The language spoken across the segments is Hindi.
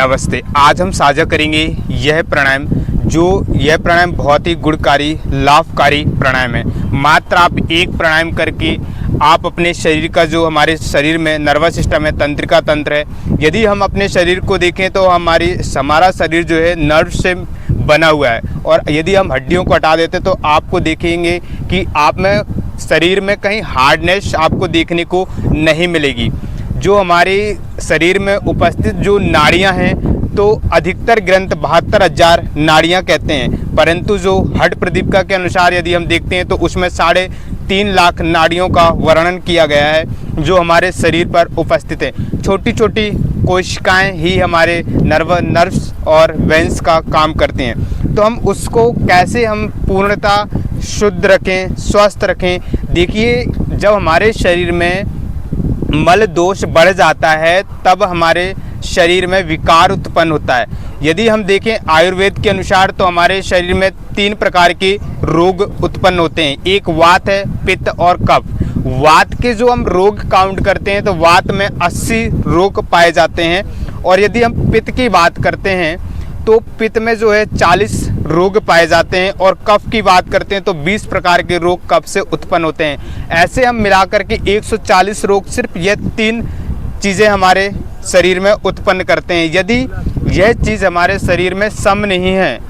नमस्ते। आज हम साझा करेंगे यह प्राणायाम बहुत ही गुणकारी लाभकारी प्राणायाम है। मात्र आप एक प्राणायाम करके आप अपने शरीर का जो हमारे शरीर में नर्वस सिस्टम है, तंत्रिका तंत्र है, यदि हम अपने शरीर को देखें तो हमारा शरीर जो है नर्व से बना हुआ है। और यदि हम हड्डियों को हटा देते तो आपको देखेंगे कि आप में शरीर में कहीं हार्डनेस आपको देखने को नहीं मिलेगी। जो हमारे शरीर में उपस्थित जो नाड़ियां हैं तो अधिकतर ग्रंथ 72,000 नाड़ियां कहते हैं, परंतु जो हड्ड प्रदीपिका के अनुसार यदि हम देखते हैं तो उसमें 3.5 लाख नाड़ियों का वर्णन किया गया है जो हमारे शरीर पर उपस्थित है। छोटी छोटी कोशिकाएं ही हमारे नर्व्स और वेन्स का काम करती हैं। तो हम उसको कैसे हम पूर्णतः शुद्ध रखें, स्वस्थ रखें। देखिए, जब हमारे शरीर में मल दोष बढ़ जाता है तब हमारे शरीर में विकार उत्पन्न होता है। यदि हम देखें आयुर्वेद के अनुसार तो हमारे शरीर में 3 प्रकार के रोग उत्पन्न होते हैं। एक वात है, पित्त और कफ। वात के जो हम रोग काउंट करते हैं तो वात में 80 रोग पाए जाते हैं, और यदि हम पित्त की बात करते हैं तो पित्त में जो है 40 रोग पाए जाते हैं, और कफ की बात करते हैं तो 20 प्रकार के रोग कफ से उत्पन्न होते हैं। ऐसे हम मिलाकर के 140 रोग सिर्फ ये 3 चीज़ें हमारे शरीर में उत्पन्न करते हैं। यदि यह चीज़ हमारे शरीर में सम नहीं है,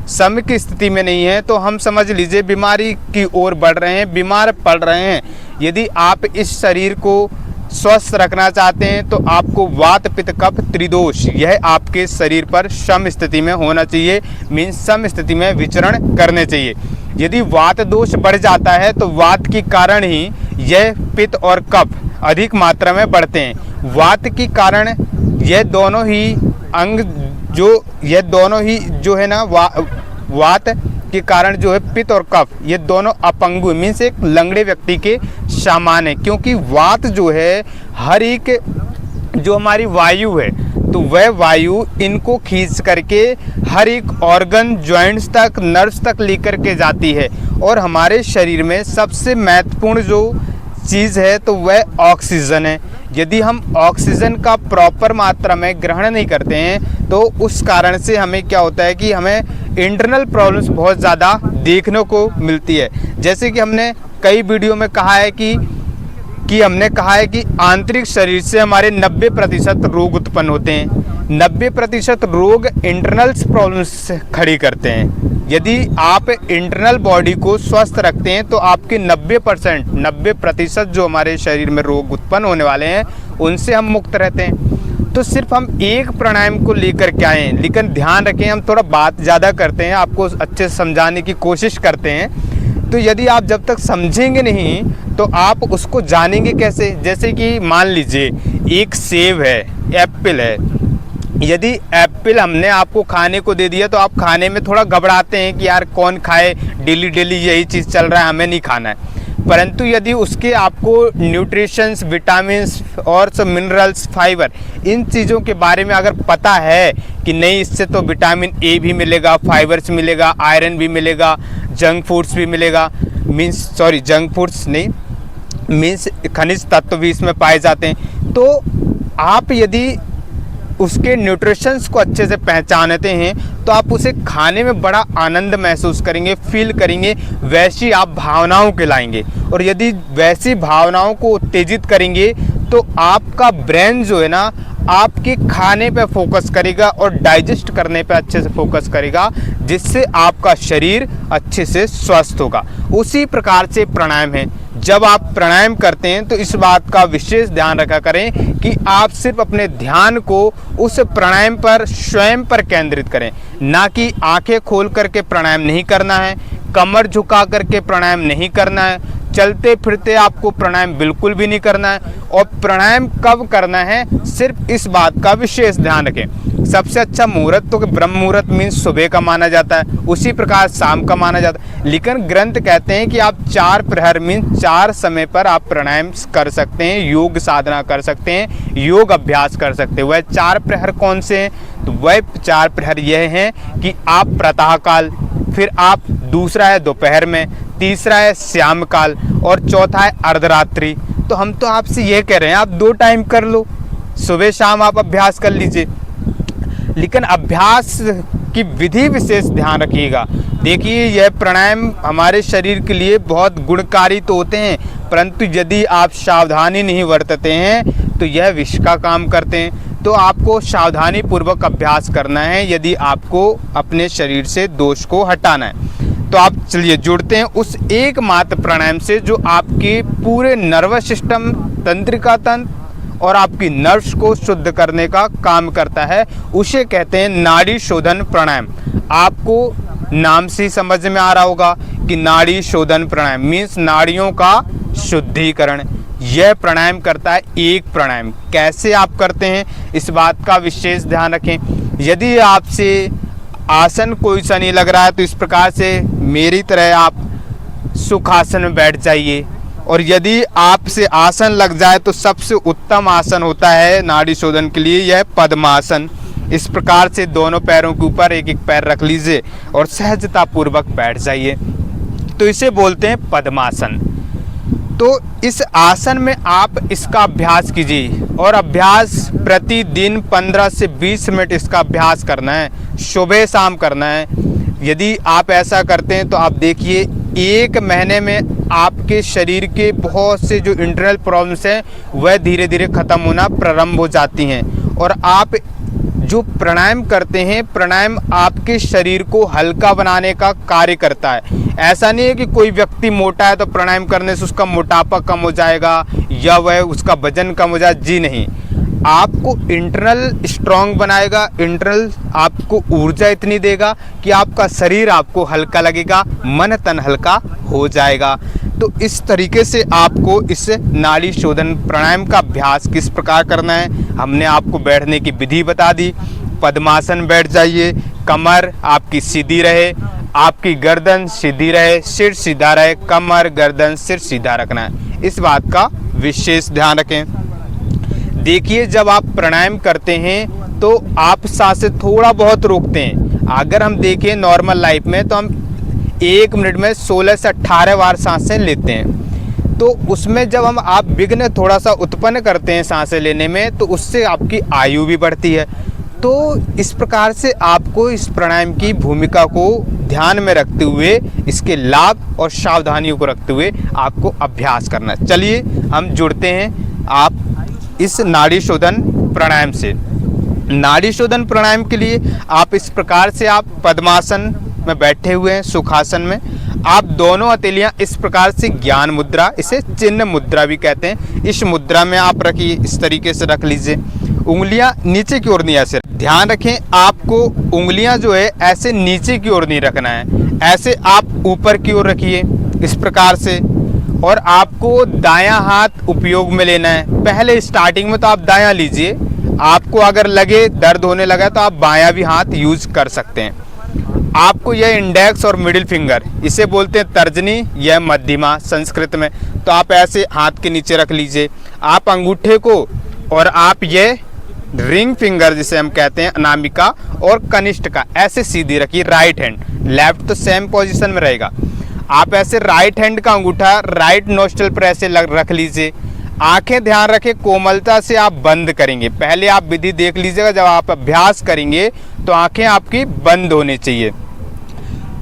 सम की स्थिति में नहीं है, तो हम समझ लीजिए बीमारी की ओर बढ़ रहे हैं, बीमार पड़ रहे हैं। यदि आप इस शरीर को स्वस्थ रखना चाहते हैं तो आपको वात पित्त कफ त्रिदोष यह आपके शरीर पर सम स्थिति में होना चाहिए, मीन्स सम स्थिति में विचरण करने चाहिए। यदि वात दोष बढ़ जाता है तो वात के कारण ही यह पित्त और कफ अधिक मात्रा में बढ़ते हैं। वात के कारण यह दोनों ही जो है ना वात के कारण जो है पित्त और कफ ये दोनों अपंगु मीन्स एक लंगड़े व्यक्ति के समान है, क्योंकि वात जो है हर एक जो हमारी वायु है तो वह वायु इनको खींच करके हर एक ऑर्गन जॉइंट्स तक नर्व्स तक लेकर के जाती है। और हमारे शरीर में सबसे महत्वपूर्ण जो चीज़ है तो वह ऑक्सीजन है। यदि हम ऑक्सीजन का प्रॉपर मात्रा में ग्रहण नहीं करते हैं तो उस कारण से हमें क्या होता है कि हमें इंटरनल प्रॉब्लम्स बहुत ज़्यादा देखने को मिलती है। जैसे कि हमने कई वीडियो में कहा है कि आंतरिक शरीर से हमारे 90% रोग उत्पन्न होते हैं। 90% रोग इंटरनल प्रॉब्लम्स खड़ी करते हैं। यदि आप इंटरनल बॉडी को स्वस्थ रखते हैं तो आपके 90% जो हमारे शरीर में रोग उत्पन्न होने वाले हैं उनसे हम मुक्त रहते हैं। तो सिर्फ हम एक प्राणायाम को लेकर के आए हैं, लेकिन ध्यान रखें हम थोड़ा बात ज़्यादा करते हैं, आपको अच्छे से समझाने की कोशिश करते हैं। तो यदि आप जब तक समझेंगे नहीं तो आप उसको जानेंगे कैसे। जैसे कि मान लीजिए एक सेब है, एप्पल है। यदि एप्पल हमने आपको खाने को दे दिया तो आप खाने में थोड़ा घबराते हैं कि यार कौन खाए, डेली यही चीज़ चल रहा है, हमें नहीं खाना है। परंतु यदि उसके आपको न्यूट्रिशंस, विटामिन्स और सब मिनरल्स, फाइबर, इन चीज़ों के बारे में अगर पता है कि नहीं इससे तो विटामिन ए भी मिलेगा, फाइबर्स मिलेगा, आयरन भी मिलेगा, जंक फूड्स भी मिलेगा, मीन्स खनिज तत्व भी इसमें पाए जाते हैं। तो आप यदि उसके न्यूट्रिशंस को अच्छे से पहचानते हैं तो आप उसे खाने में बड़ा आनंद महसूस करेंगे, फील करेंगे, वैसी आप भावनाओं के लाएंगे। और यदि वैसी भावनाओं को उत्तेजित करेंगे तो आपका ब्रेन जो है ना आपके खाने पे फोकस करेगा और डाइजेस्ट करने पे अच्छे से फोकस करेगा, जिससे आपका शरीर अच्छे से स्वस्थ होगा। उसी प्रकार से प्राणायाम है। जब आप प्राणायाम करते हैं तो इस बात का विशेष ध्यान रखा करें कि आप सिर्फ अपने ध्यान को उस प्राणायाम पर स्वयं पर केंद्रित करें, ना कि आंखें खोल करके प्राणायाम नहीं करना है, कमर झुका करके प्राणायाम नहीं करना है, चलते फिरते आपको प्राणायाम बिल्कुल भी नहीं करना है। और प्राणायाम कब करना है सिर्फ इस बात का विशेष ध्यान रखें। सबसे अच्छा मुहूर्त तो ब्रह्म मुहूर्त मीन्स सुबह का माना जाता है, उसी प्रकार शाम का माना जाता है। लेकिन ग्रंथ कहते हैं कि आप 4 प्रहर मीन्स 4 समय पर आप प्राणायाम कर सकते हैं, योग साधना कर सकते हैं, योग अभ्यास कर सकते हैं। वह 4 प्रहर कौन से हैं? तो वह 4 प्रहर यह हैं कि आप प्रातःकाल, फिर आप दूसरा है दोपहर में, तीसरा है श्याम काल और चौथा है अर्धरात्रि। तो हम तो आपसे ये कह रहे हैं आप 2 टाइम कर लो, सुबह शाम आप अभ्यास कर लीजिए। लेकिन अभ्यास की विधि विशेष ध्यान रखिएगा। देखिए, यह प्राणायाम हमारे शरीर के लिए बहुत गुणकारी तो होते हैं, परंतु यदि आप सावधानी नहीं बरतते हैं तो यह विष का काम करते हैं। तो आपको सावधानी पूर्वक अभ्यास करना है यदि आपको अपने शरीर से दोष को हटाना है। तो आप चलिए जुड़ते हैं उस एकमात्र प्राणायाम से जो आपके पूरे नर्वस सिस्टम, तंत्रिका तंत्र और आपकी नर्व्स को शुद्ध करने का काम करता है। उसे कहते हैं नाड़ी शोधन प्राणायाम। आपको नाम से ही समझ में आ रहा होगा कि नाड़ी शोधन प्राणायाम मीन्स नाड़ियों का शुद्धिकरण। यह प्राणायाम करता है एक प्राणायाम। कैसे आप करते हैं इस बात का विशेष ध्यान रखें। यदि आपसे आसन कोई सा नहीं लग रहा है तो इस प्रकार से मेरी तरह आप सुखासन में बैठ जाइए, और यदि आपसे आसन लग जाए तो सबसे उत्तम आसन होता है नाड़ी शोधन के लिए यह पद्मासन। इस प्रकार से दोनों पैरों के ऊपर एक एक पैर रख लीजिए और सहजता पूर्वक बैठ जाइए, तो इसे बोलते हैं पद्मासन। तो इस आसन में आप इसका अभ्यास कीजिए, और अभ्यास प्रतिदिन 15 से 20 मिनट इसका अभ्यास करना है, सुबह शाम करना है। यदि आप ऐसा करते हैं तो आप देखिए 1 महीने में आपके शरीर के बहुत से जो इंटरनल प्रॉब्लम्स हैं वह धीरे धीरे ख़त्म होना प्रारंभ हो जाती हैं। और आप जो प्राणायाम करते हैं, प्राणायाम आपके शरीर को हल्का बनाने का कार्य करता है। ऐसा नहीं है कि कोई व्यक्ति मोटा है तो प्राणायाम करने से उसका मोटापा कम हो जाएगा या वह उसका वजन कम हो जाए, जी नहीं। आपको इंटरनल स्ट्रांग बनाएगा, इंटरनल आपको ऊर्जा इतनी देगा कि आपका शरीर आपको हल्का लगेगा, मन तन हल्का हो जाएगा। तो इस तरीके से आपको इस नाड़ी शोधन प्राणायाम का अभ्यास किस प्रकार करना है, हमने आपको बैठने की विधि बता दी। पद्मासन बैठ जाइए, कमर आपकी सीधी रहे, आपकी गर्दन सीधी रहे, सिर सीधा रहे, कमर गर्दन सिर सीधा रखना है। इस बात का विशेष ध्यान रखें। देखिए, जब आप प्राणायाम करते हैं तो आप सांसें थोड़ा बहुत रोकते हैं। अगर हम देखें नॉर्मल लाइफ में तो हम 1 मिनट में 16 से 18 बार सांसें लेते हैं। तो उसमें जब आप विघ्न थोड़ा सा उत्पन्न करते हैं सांसें लेने में, तो उससे आपकी आयु भी बढ़ती है। तो इस प्रकार से आपको इस प्राणायाम की भूमिका को ध्यान में रखते हुए, इसके लाभ और सावधानियों को रखते हुए आपको अभ्यास करना है। चलिए हम जुड़ते हैं आप इस नाड़ी शोधन प्राणायाम से। नाड़ी शोधन प्राणायाम के लिए आप इस प्रकार से आप पद्मासन में बैठे हुए हैं, सुखासन में। आप दोनों हथेलियां इस प्रकार से ज्ञान मुद्रा, इसे चिन्ह मुद्रा भी कहते हैं, इस मुद्रा में आप रखिए। इस तरीके से रख लीजिए, उंगलियां नीचे की ओर नहीं, ऐसे ध्यान रखें। आपको उंगलियां जो है ऐसे नीचे की ओर नहीं रखना है, ऐसे आप ऊपर की ओर रखिए इस प्रकार से। और आपको दायां हाथ उपयोग में लेना है। पहले स्टार्टिंग में तो आप दायां लीजिए, आपको अगर लगे दर्द होने लगा तो आप बायां भी हाथ यूज कर सकते हैं। आपको यह इंडेक्स और मिडिल फिंगर, इसे बोलते हैं तर्जनी, यह मध्यमा संस्कृत में। तो आप ऐसे हाथ के नीचे रख लीजिए। आप अंगूठे को और आप ये रिंग फिंगर जिसे हम कहते हैं अनामिका और कनिष्ठ का ऐसे सीधी रखिए। राइट हैंड, लेफ्ट तो सेम पोजीशन में रहेगा। आप ऐसे राइट हैंड का अंगूठा राइट नोस्ट्रल पर ऐसे रख लीजिए। आंखें ध्यान रखें, कोमलता से आप बंद करेंगे। पहले आप विधि देख लीजिएगा, जब आप अभ्यास करेंगे तो आंखें आपकी बंद होनी चाहिए।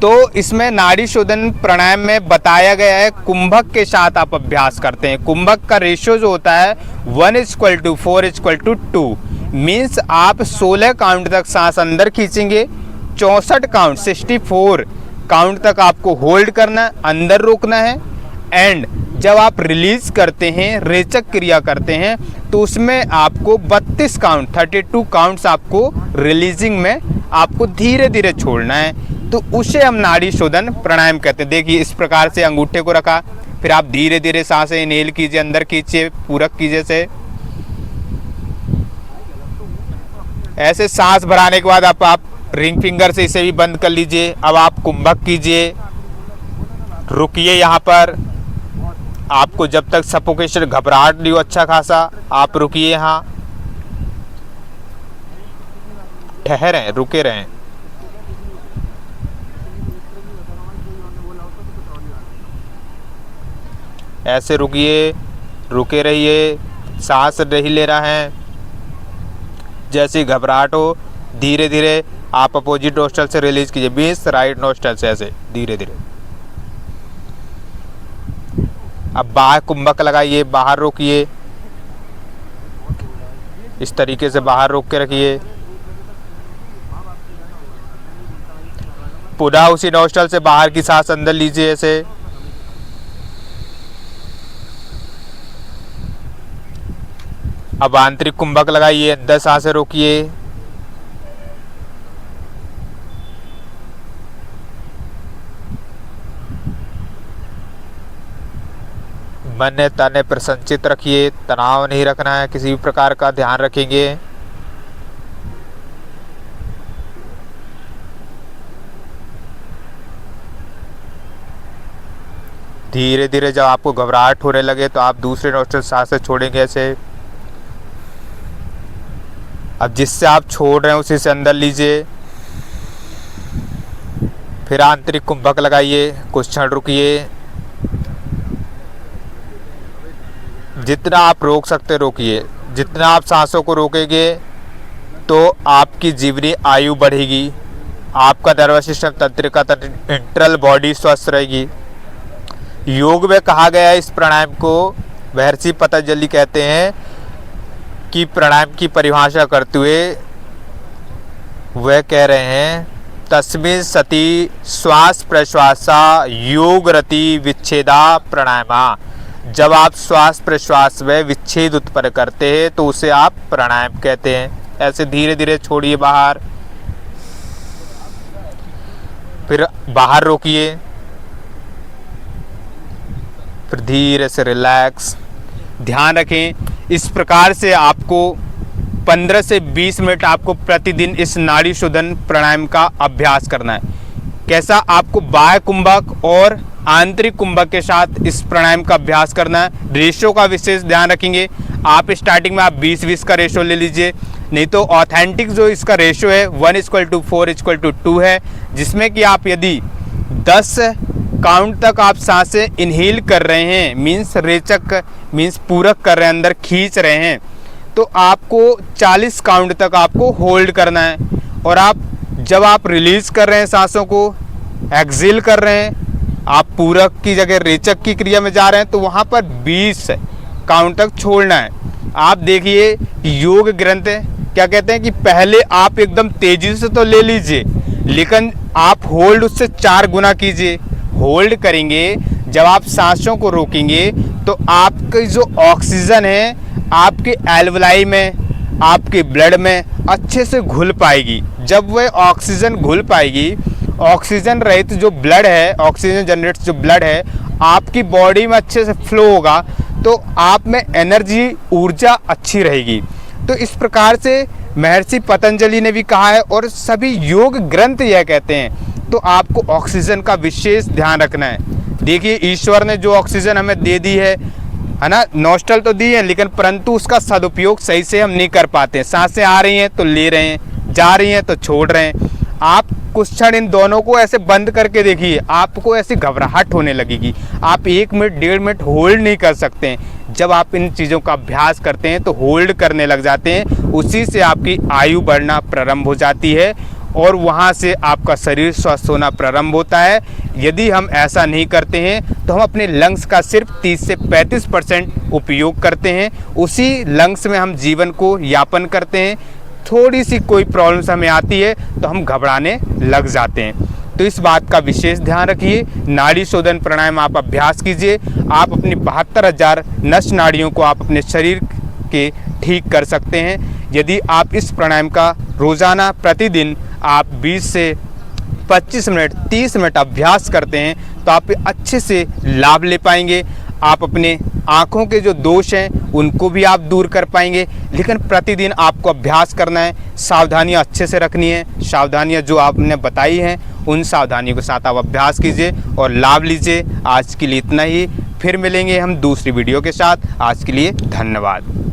तो इसमें नाड़ी शोधन प्राणायाम में बताया गया है कुंभक के साथ आप अभ्यास करते हैं। कुंभक का रेशियो जो होता है 1:4:2 मीन्स आप 16 काउंट तक सांस अंदर खींचेंगे, 64 काउंट 64 काउंट तक आपको होल्ड करना है, अंदर रोकना है। एंड जब आप रिलीज करते हैं, रेचक क्रिया करते हैं, तो उसमें आपको 32 काउंट 32 काउंट्स आपको रिलीजिंग में आपको धीरे धीरे छोड़ना है। तो उसे हम नाड़ी शोधन प्राणायाम कहते हैं। देखिए इस प्रकार से अंगूठे को रखा, फिर आप धीरे धीरे सांसें इनहेल कीजिए, अंदर खींचिए, पूरक कीजिए से। ऐसे सांस भराने के बाद आप रिंग फिंगर से इसे भी बंद कर लीजिए। अब आप कुंभक कीजिए, रुकिए यहाँ पर। आपको जब तक सफोकेशन घबराहट नहीं हो अच्छा खासा, आप रुकिए, यहाँ ठहरें, रुके रहें। ऐसे रुकिए, रुके रहिए, सांस नहीं ले रहा है। जैसे घबराहट हो धीरे धीरे आप अपोजिट नोस्ट्रल से रिलीज कीजिए, मीन्स राइट नोस्ट्रल से ऐसे धीरे धीरे। अब बाहर कुंभक लगाइए, बाहर रोकिए, इस तरीके से बाहर रोक के रखिए। पुनः उसी नोस्ट्रल से बाहर की सांस अंदर लीजिए ऐसे। अब आंतरिक कुंभक लगाइए, अंदर सांसें रोकिए। मन तन प्रसन्नचित रखिए, तनाव नहीं रखना है, किसी भी प्रकार का ध्यान रखेंगे। धीरे धीरे जब आपको घबराहट होने लगे तो आप दूसरे नोस्ट्रल से सांसें छोड़ेंगे ऐसे। अब जिससे आप छोड़ रहे हैं उसी से अंदर लीजिए। फिर आंतरिक कुंभक लगाइए, कुछ क्षण रुकिए, जितना आप रोक सकते रोकिए। जितना आप सांसों को रोकेंगे तो आपकी जीवनी आयु बढ़ेगी, आपका नर्वस सिस्टम, तंत्रिका, इंटरनल बॉडी स्वस्थ रहेगी। योग में कहा गया है इस प्राणायाम को, महर्षि पतंजलि कहते हैं कि प्राणायाम की परिभाषा करते हुए वह कह रहे हैं, तस्मिन् सति श्वास प्रश्वासा योग रति विच्छेदा प्राणायामा। जब आप श्वास प्रश्वास में विच्छेद उत्पन्न करते हैं तो उसे आप प्राणायाम कहते हैं। ऐसे धीरे धीरे छोड़िए बाहर, फिर बाहर रोकिए, फिर धीरे से रिलैक्स। ध्यान रखें इस प्रकार से आपको 15 से 20 मिनट आपको प्रतिदिन इस नाड़ी शोधन प्राणायाम का अभ्यास करना है। कैसा? आपको बाह्य कुंभक और आंतरिक कुंभक के साथ इस प्राणायाम का अभ्यास करना है। रेशो का विशेष ध्यान रखेंगे। आप स्टार्टिंग में आप 20-20 का रेशो ले लीजिए, नहीं तो ऑथेंटिक जो इसका रेशो है 1:4:2 है, जिसमें कि आप यदि 10 काउंट तक आप सांसें इनहेल कर रहे हैं, मीन्स रेचक मीन्स पूरक कर रहे हैं, अंदर खींच रहे हैं, तो आपको 40 काउंट तक आपको होल्ड करना है। और आप जब आप रिलीज कर रहे हैं सांसों को, एक्सेल कर रहे हैं, आप पूरक की जगह रेचक की क्रिया में जा रहे हैं, तो वहाँ पर 20 काउंट तक छोड़ना है। आप देखिए योग ग्रंथ क्या कहते हैं कि पहले आप एकदम तेजी से तो ले लीजिए, लेकिन आप होल्ड उससे 4 गुना कीजिए। होल्ड करेंगे, जब आप सांसों को रोकेंगे तो आपकी जो ऑक्सीजन है आपके एल्वलाई में, आपके ब्लड में अच्छे से घुल पाएगी। जब वह ऑक्सीजन घुल पाएगी, ऑक्सीजन रहित जो ब्लड है, ऑक्सीजन जनरेट जो ब्लड है आपकी बॉडी में अच्छे से फ्लो होगा, तो आप में एनर्जी, ऊर्जा अच्छी रहेगी। तो इस प्रकार से महर्षि पतंजलि ने भी कहा है और सभी योग ग्रंथ यह कहते हैं। तो आपको ऑक्सीजन का विशेष ध्यान रखना है। देखिए ईश्वर ने जो ऑक्सीजन हमें दे दी है ना, नोस्ट्रल तो दी है, लेकिन परंतु उसका सदुपयोग सही से हम नहीं कर पाते। सांसें आ रही हैं तो ले रहे हैं, जा रही हैं तो छोड़ रहे हैं। आप कुछ क्षण इन दोनों को ऐसे बंद करके देखिए, आपको ऐसी घबराहट होने लगेगी। आप 1 मिनट 1.5 मिनट होल्ड नहीं कर सकते हैं। जब आप इन चीज़ों का अभ्यास करते हैं तो होल्ड करने लग जाते हैं, उसी से आपकी आयु बढ़ना प्रारंभ हो जाती है और वहाँ से आपका शरीर स्वस्थ होना प्रारंभ होता है। यदि हम ऐसा नहीं करते हैं तो हम अपने लंग्स का सिर्फ 30 से 35% उपयोग करते हैं, उसी लंग्स में हम जीवन को यापन करते हैं। थोड़ी सी कोई प्रॉब्लम्स हमें आती है तो हम घबराने लग जाते हैं। तो इस बात का विशेष ध्यान रखिए। नाड़ी शोधन प्राणायाम आप अभ्यास कीजिए। आप अपनी 72,000 नस नाड़ियों को आप अपने शरीर के ठीक कर सकते हैं। यदि आप इस प्राणायाम का रोज़ाना प्रतिदिन आप 20 से 25 मिनट 30 मिनट अभ्यास करते हैं तो आप अच्छे से लाभ ले पाएंगे। आप अपने आँखों के जो दोष हैं उनको भी आप दूर कर पाएंगे। लेकिन प्रतिदिन आपको अभ्यास करना है, सावधानियां अच्छे से रखनी है। सावधानियां जो आपने बताई हैं उन सावधानियों के साथ आप अभ्यास कीजिए और लाभ लीजिए। आज के लिए इतना ही, फिर मिलेंगे हम दूसरी वीडियो के साथ। आज के लिए धन्यवाद।